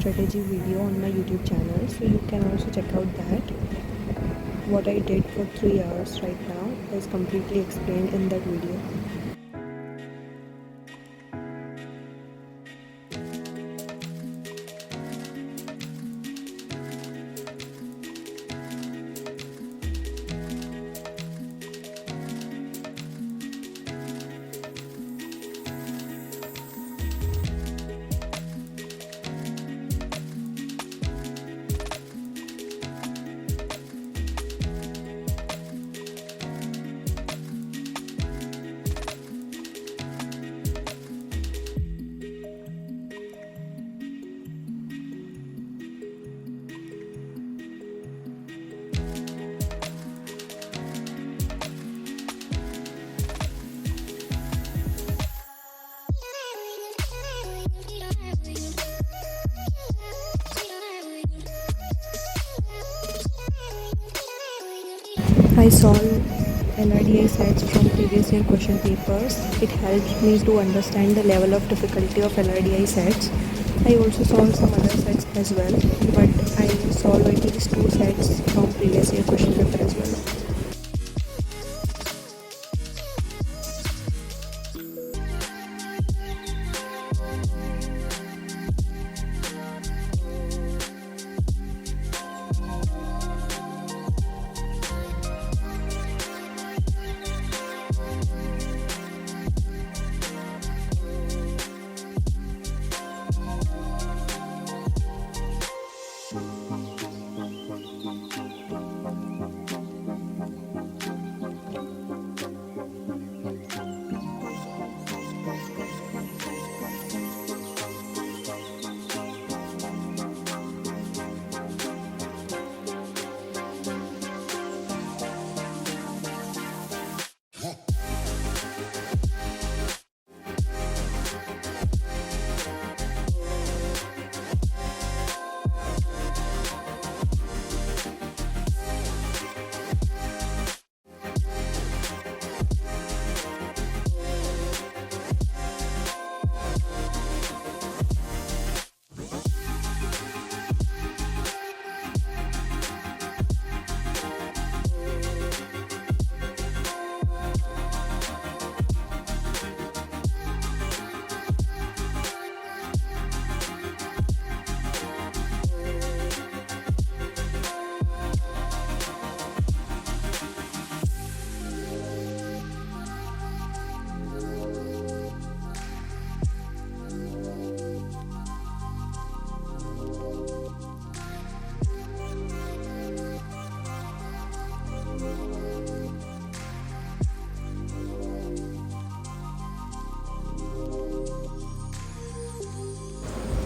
strategy video on my YouTube channel, so you can also check out that. What I did for 3 hours right now is completely explained in that video. I solved LRDI sets from previous year question papers. It helped me to understand the level of difficulty of LRDI sets. I also solved some other sets as well, but I solved at least 2 sets from previous year question paper as well.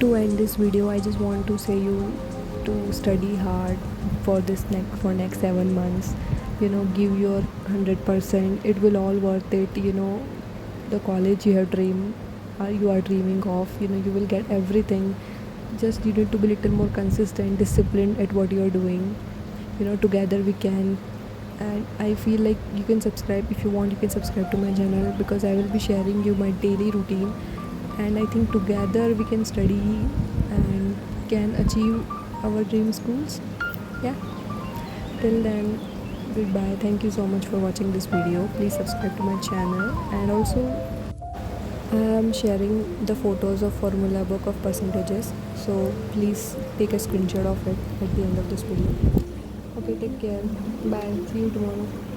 To end this video, I just want to say you to study hard for next 7 months. Give your 100%. It will all worth it. The college you are dreaming of. You will get everything. Just you need to be little more consistent, disciplined at what you are doing. Together we can. And I feel like you can subscribe if you want. You can subscribe to my channel because I will be sharing you my daily routine. And I think together we can study and can achieve our dream schools. Yeah. Till then, goodbye. Thank you so much for watching this video. Please subscribe to my channel. And also, I am sharing the photos of formula book of percentages. So please take a screenshot of it at the end of this video. Okay, take care. Bye. See you tomorrow.